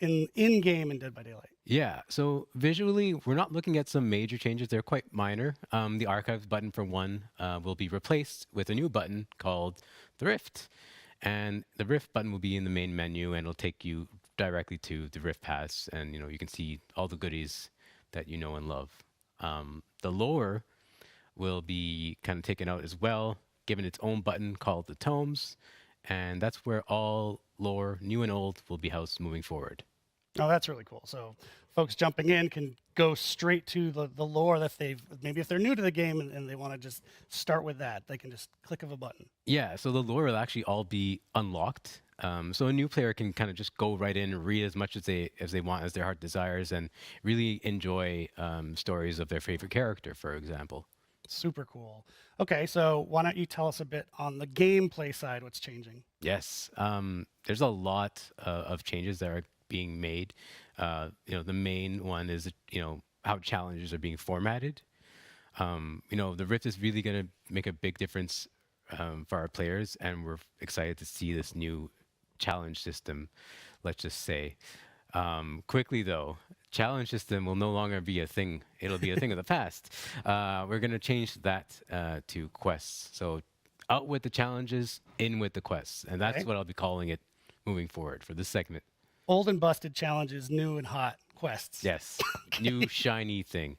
in game in Dead by Daylight? Yeah, so visually, we're not looking at some major changes. They're quite minor. The archives button, for one, will be replaced with a new button called the Rift. And the Rift button will be in the main menu, and it'll take you directly to the Rift Pass. And, you can see all the goodies that you know and love. The lore will be kind of taken out as well, given its own button called the Tomes. And that's where all lore, new and old, will be housed moving forward. Oh, that's really cool. So folks jumping in can go straight to the lore that maybe if they're new to the game and they want to just start with that, they can just click of a button. Yeah, so the lore will actually all be unlocked. So a new player can kind of just go right in and read as much as they want, as their heart desires, and really enjoy stories of their favorite character, for example. Super cool. Okay, so why don't you tell us a bit on the gameplay side, what's changing? Yes, there's a lot of changes that are being made. The main one is, how challenges are being formatted. The Rift is really going to make a big difference for our players, and we're excited to see this new challenge system, let's just say. Quickly, though, challenge system will no longer be a thing. It'll be a thing of the past. We're going to change that to quests. So out with the challenges, in with the quests. And that's what I'll be calling it moving forward for this segment. Old and busted challenges, new and hot quests. Yes, new shiny thing.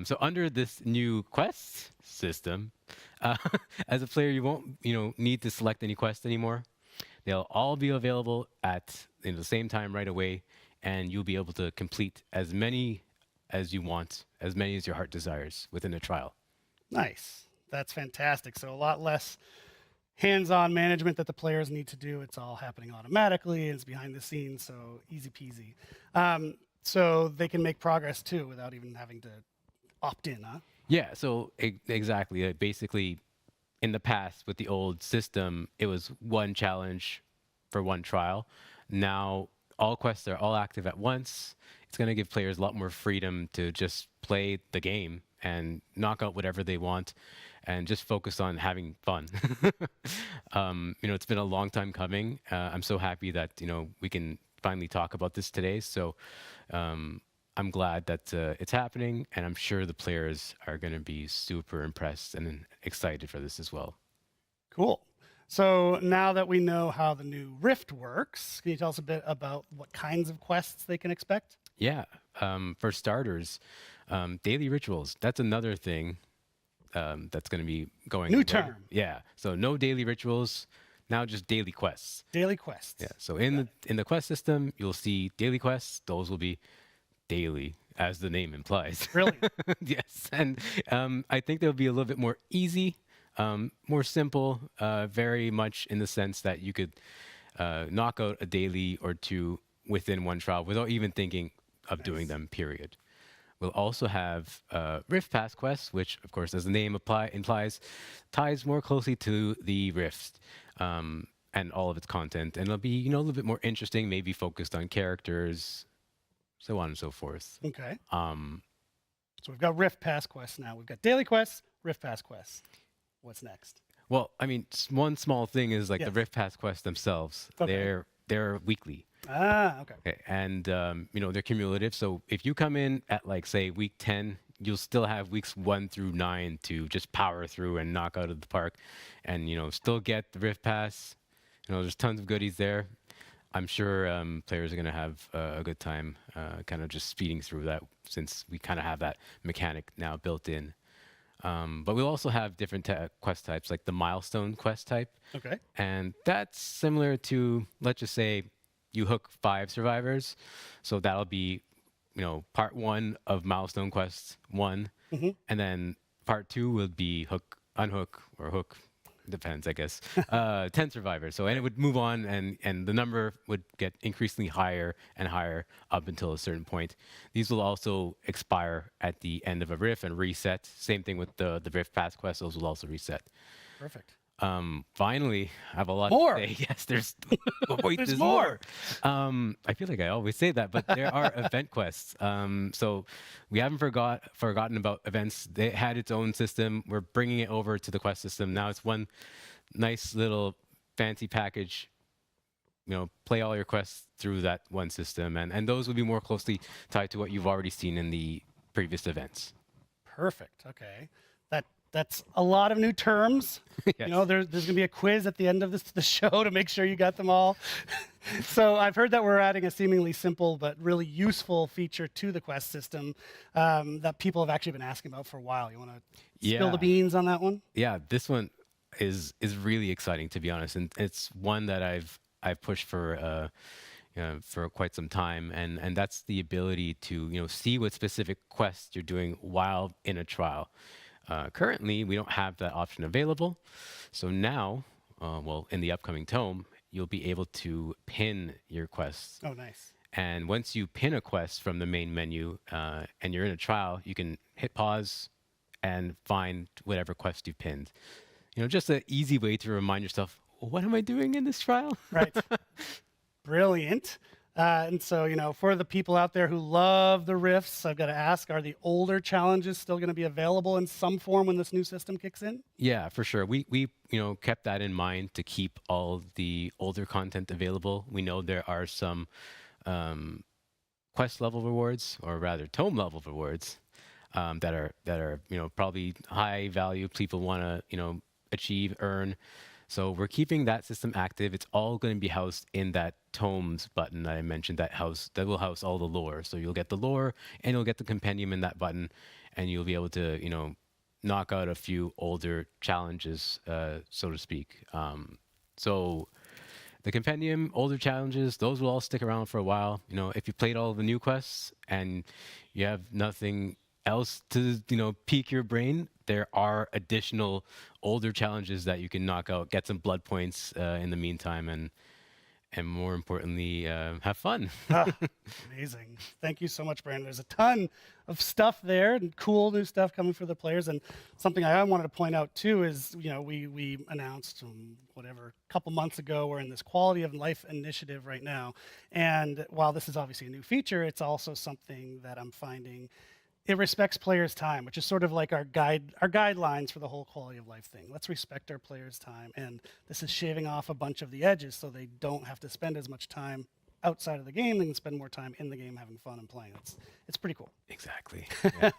So under this new quest system, as a player, you won't need to select any quests anymore. They'll all be available at the same time right away, and you'll be able to complete as many as you want, as many as your heart desires within a trial. Nice. That's fantastic. So a lot less hands-on management that the players need to do. It's all happening automatically, and it's behind the scenes, so easy peasy. So they can make progress too without even having to opt in, huh? Yeah, so exactly. Basically, in the past with the old system, it was one challenge for one trial. Now all quests are all active at once. It's going to give players a lot more freedom to just play the game and knock out whatever they want and just focus on having fun. It's been a long time coming. I'm so happy that, we can finally talk about this today. So I'm glad that it's happening, and I'm sure the players are going to be super impressed and excited for this as well. Cool. So now that we know how the new Rift works, can you tell us a bit about what kinds of quests they can expect? Yeah. For starters, daily rituals. That's another thing that's going to be going. New term. Yeah. So no daily rituals. Now just daily quests. Daily quests. Yeah. So in the quest system, you'll see daily quests. Those will be daily, as the name implies. Brilliant. Yes. And I think they'll be a little bit more easy, more simple, very much in the sense that you could knock out a daily or two within one trial without even thinking of doing them, period. We'll also have Rift Pass quests, which, of course, as the name implies, ties more closely to the Rift and all of its content. And it'll be, a little bit more interesting, maybe focused on characters, so on and so forth. Okay. So we've got Rift Pass quests now. We've got daily quests, Rift Pass quests. What's next? Well, I mean, one small thing is like Yes. the Rift Pass quests themselves. Okay. They're weekly. Okay. Okay, and they're cumulative. So if you come in at like say week 10, you'll still have weeks 1 through 9 to just power through and knock out of the park, and still get the Rift Pass. There's tons of goodies there. I'm sure players are going to have a good time kind of just speeding through that, since we kind of have that mechanic now built in. But we'll also have different quest types, like the milestone quest type. Okay. And that's similar to, let's just say, you hook 5 survivors. So that'll be, part 1 of milestone quest 1. Mhm. And then part 2 will be unhook, or hook, depends, I guess, 10 survivors. So, and it would move on, and the number would get increasingly higher and higher up until a certain point. These will also expire at the end of a rift and reset. Same thing with the Rift Pass quests, those will also reset. Perfect. Finally, I have a lot More. to say. Yes, there's wait, There's there's more. more. I feel like I always say that, but there are event quests. So we haven't forgotten about events. They had its own system. We're bringing it over to the quest system. Now it's one nice little fancy package. Play all your quests through that one system, and those will be more closely tied to what you've already seen in the previous events. Perfect. Okay. That's a lot of new terms. Yes. There's going to be a quiz at the end of the show to make sure you got them all. So I've heard that we're adding a seemingly simple but really useful feature to the quest system that people have actually been asking about for a while. You want to spill the beans on that one? Yeah, this one is really exciting, to be honest, and it's one that I've pushed for quite some time, and that's the ability to see what specific quests you're doing while in a trial. Currently, we don't have that option available. So now, in the upcoming tome, you'll be able to pin your quests. Oh, nice. And once you pin a quest from the main menu and you're in a trial, you can hit pause and find whatever quest you pinned. Just an easy way to remind yourself, what am I doing in this trial? Right. Brilliant. And so, for the people out there who love the rifts, I've got to ask, are the older challenges still going to be available in some form when this new system kicks in? Yeah, for sure. We kept that in mind to keep all the older content available. We know there are some quest level rewards, or rather tome level rewards, that are probably high value, people want to achieve, earn. So we're keeping that system active. It's all going to be housed in that tomes button that I mentioned, that will house all the lore. So you'll get the lore and you'll get the compendium in that button, and you'll be able to knock out a few older challenges, so to speak. So the compendium, older challenges, those will all stick around for a while. If you played all the new quests and you have nothing else to pique your brain, there are additional older challenges that you can knock out, get some blood points in the meantime, and more importantly, have fun. Amazing. Thank you so much, Brandon. There's a ton of stuff there, and cool new stuff coming for the players. And something I wanted to point out too is, we announced a couple months ago, we're in this quality of life initiative right now. And while this is obviously a new feature, it's also something that I'm finding it respects players' time, which is sort of like our guidelines for the whole quality of life thing. Let's respect our players' time, and this is shaving off a bunch of the edges so they don't have to spend as much time outside of the game. They can spend more time in the game having fun and playing. It's pretty cool. Exactly. Yeah.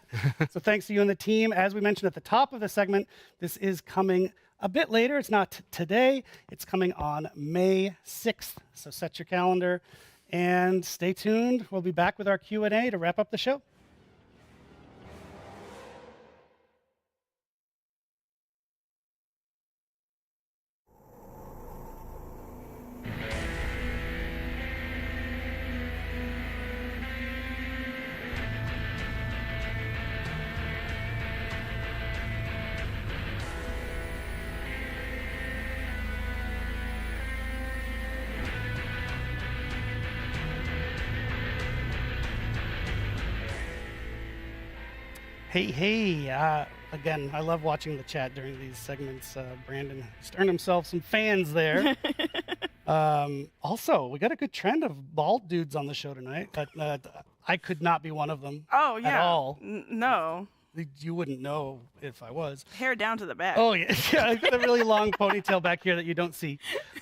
So thanks to you and the team. As we mentioned at the top of the segment, this is coming a bit later. It's not today. It's coming on May 6th. So set your calendar and stay tuned. We'll be back with our Q&A to wrap up the show. Hey, again, I love watching the chat during these segments. Brandon has earned himself some fans there. Also, we got a good trend of bald dudes on the show tonight. I could not be one of them. Oh, yeah. At all. No. You wouldn't know if I was. Hair down to the back. Oh, yeah. Yeah, I've got a really long ponytail back here that you don't see.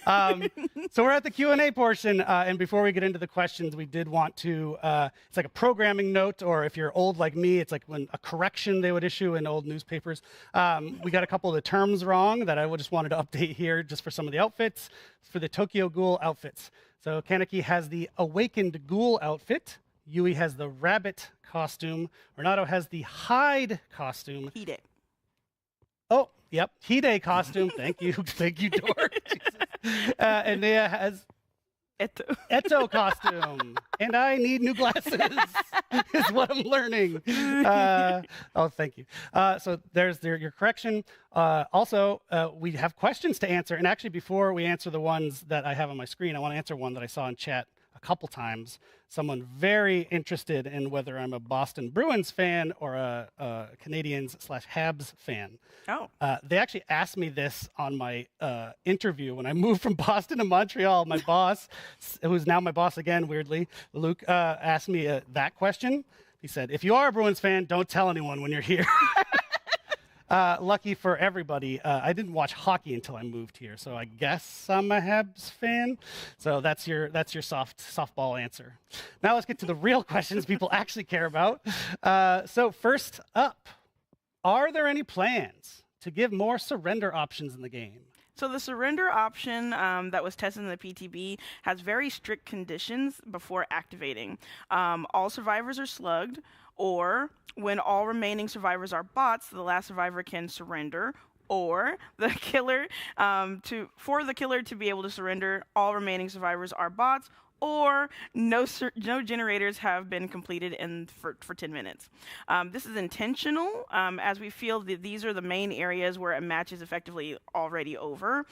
So we're at the Q&A portion, and before we get into the questions, we did want to, it's like a programming note, or if you're old like me, it's like when a correction they would issue in old newspapers. We got a couple of the terms wrong that I just wanted to update here just for some of the outfits, for the Tokyo Ghoul outfits. So Kaneki has the Awakened Ghoul outfit. Yui has the rabbit costume. Renato has the hide costume. Hide. Oh, yep. Hide costume. Thank you. Thank you, Dor. And Nea has Eto costume. And I need new glasses, is what I'm learning. Oh, thank you. So there's your correction. Also, we have questions to answer. And actually, before we answer the ones that I have on my screen, I want to answer one that I saw in chat a couple times. Someone very interested in whether I'm a Boston Bruins fan or a Canadiens/Habs fan. Oh. They actually asked me this on my interview when I moved from Boston to Montreal. My boss, who's now my boss again, weirdly, Luke, asked me that question. He said, if you are a Bruins fan, don't tell anyone when you're here. Lucky for everybody, I didn't watch hockey until I moved here, so I guess I'm a Habs fan. So that's your softball answer. Now let's get to the real questions people actually care about. So first up, are there any plans to give more surrender options in the game? So the surrender option that was tested in the PTB has very strict conditions before activating. All survivors are slugged, or when all remaining survivors are bots, the last survivor can surrender, or the killer for the killer to be able to surrender, all remaining survivors are bots, or no generators have been completed for 10 minutes. This is intentional, as we feel that these are the main areas where a match is effectively already over.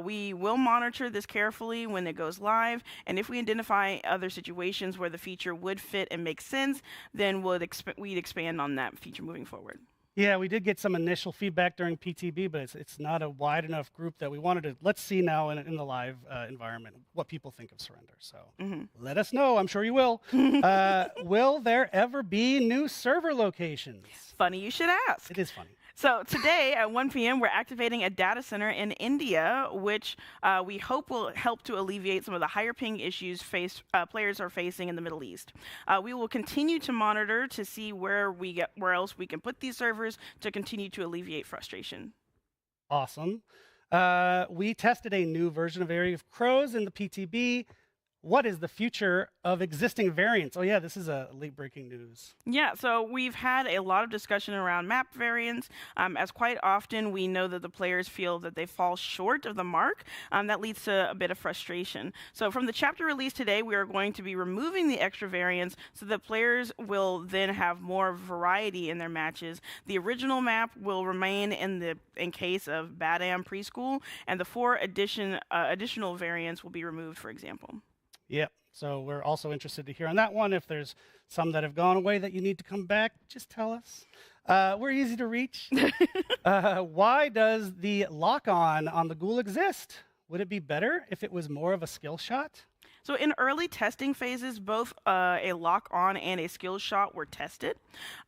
We will monitor this carefully when it goes live, and if we identify other situations where the feature would fit and make sense, then we'd expand on that feature moving forward. Yeah, we did get some initial feedback during PTB, but it's not a wide enough group that we wanted to. Let's see now in the live environment what people think of surrender. So let us know. I'm sure you will. Will there ever be new server locations? Funny you should ask. It is funny. So today at 1 p.m., we're activating a data center in India, which we hope will help to alleviate some of the higher ping issues players are facing in the Middle East. We will continue to monitor to see where else we can put these servers to continue to alleviate frustration. Awesome. We tested a new version of Area of Crows in the PTB. What is the future of existing variants? Oh yeah, this is late-breaking news. Yeah, so we've had a lot of discussion around map variants, as quite often we know that the players feel that they fall short of the mark. That leads to a bit of frustration. So from the chapter release today, we are going to be removing the extra variants so that players will then have more variety in their matches. The original map will remain in case of Badam Preschool, and the 4 additional variants will be removed, for example. Yep. So we're also interested to hear on that one. If there's some that have gone away that you need to come back, just tell us. We're easy to reach. Why does the lock-on the Ghoul exist? Would it be better if it was more of a skill shot? So in early testing phases, both a lock-on and a skill shot were tested.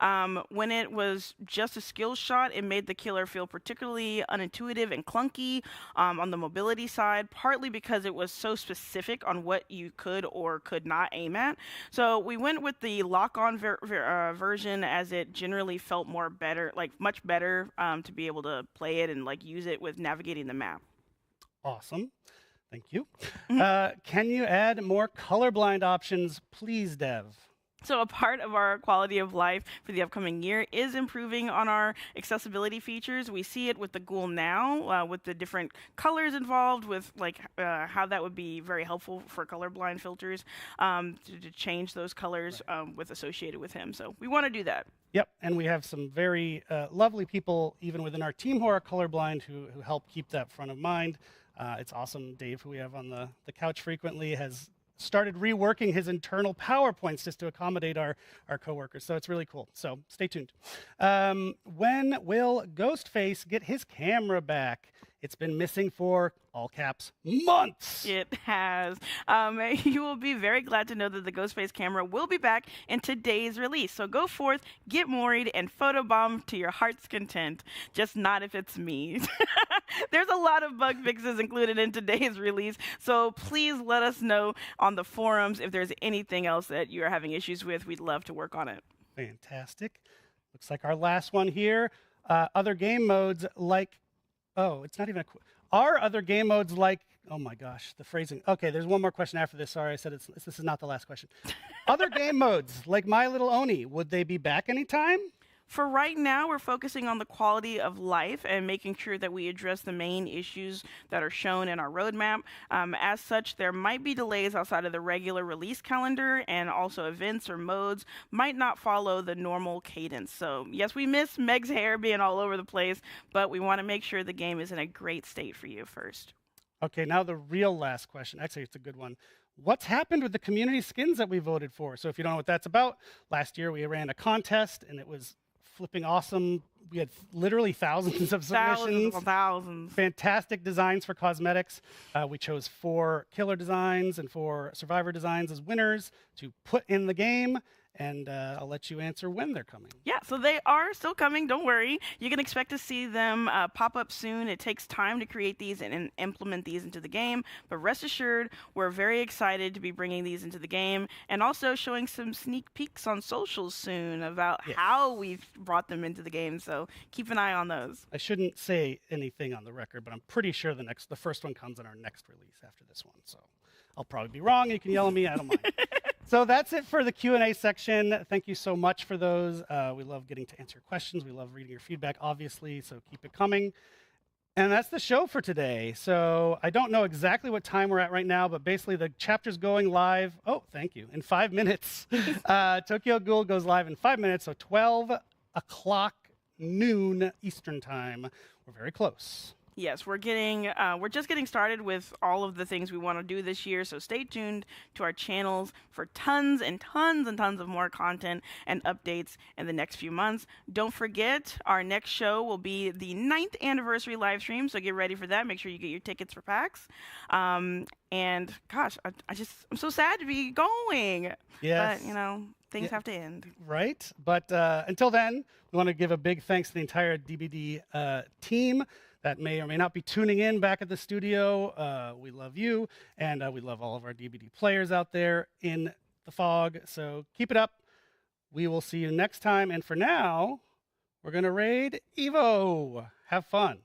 When it was just a skill shot, it made the killer feel particularly unintuitive and clunky on the mobility side, partly because it was so specific on what you could or could not aim at. So we went with the lock-on version, as it generally felt much better to be able to play it and use it with navigating the map. Awesome. Thank you. Can you add more colorblind options, please, Dev? So a part of our quality of life for the upcoming year is improving on our accessibility features. We see it with the Ghoul now, with the different colors involved, with how that would be very helpful for colorblind filters to change those colors associated with him. So we want to do that. Yep, and we have some very lovely people, even within our team, who are colorblind, who help keep that front of mind. It's awesome. Dave, who we have on the couch frequently, has started reworking his internal PowerPoints just to accommodate our coworkers. So it's really cool. So stay tuned. When will Ghostface get his camera back? It's been missing for, all caps, months. It has. You will be very glad to know that the Ghostface camera will be back in today's release. So go forth, get worried, and photobomb to your heart's content. Just not if it's me. There's a lot of bug fixes included in today's release, so please let us know on the forums if there's anything else that you are having issues with. We'd love to work on it. Fantastic. Looks like our last one here. Other game modes like, oh, it's not even a, are other game modes like, oh my gosh, the phrasing. Okay, there's one more question after this. Sorry, I said this is not the last question. Other game modes like My Little Oni, would they be back anytime? For right now, we're focusing on the quality of life and making sure that we address the main issues that are shown in our roadmap. As such, there might be delays outside of the regular release calendar, and also events or modes might not follow the normal cadence. So yes, we miss Meg's hair being all over the place, but we want to make sure the game is in a great state for you first. Okay, now the real last question. Actually, it's a good one. What's happened with the community skins that we voted for? So if you don't know what that's about, last year we ran a contest, and it was flipping awesome. We had literally thousands of submissions. Thousands. Fantastic designs for cosmetics. We chose 4 killer designs and 4 survivor designs as winners to put in the game. And I'll let you answer when they're coming. Yeah, so they are still coming. Don't worry. You can expect to see them pop up soon. It takes time to create these and implement these into the game. But rest assured, we're very excited to be bringing these into the game and also showing some sneak peeks on socials soon about how we've brought them into the game. So keep an eye on those. I shouldn't say anything on the record, but I'm pretty sure the first one comes in our next release after this one. So I'll probably be wrong. You can yell at me. I don't mind. So that's it for the Q&A section. Thank you so much for those. We love getting to answer questions. We love reading your feedback, obviously, so keep it coming. And that's the show for today. So I don't know exactly what time we're at right now, but basically the chapter's going live. Oh, thank you. In 5 minutes. Tokyo Ghoul goes live in 5 minutes, so 12 o'clock noon Eastern time. We're very close. Yes, we're just getting started with all of the things we want to do this year, so stay tuned to our channels for tons and tons and tons of more content and updates in the next few months. Don't forget, our next show will be the 9th anniversary live stream, so get ready for that. Make sure you get your tickets for PAX. And gosh, I'm so sad to be going. Yes. But, things have to end. Right. But until then, we want to give a big thanks to the entire DBD team that may or may not be tuning in back at the studio. We love you, and we love all of our DBD players out there in the fog. So keep it up. We will see you next time. And for now, we're going to raid Evo. Have fun.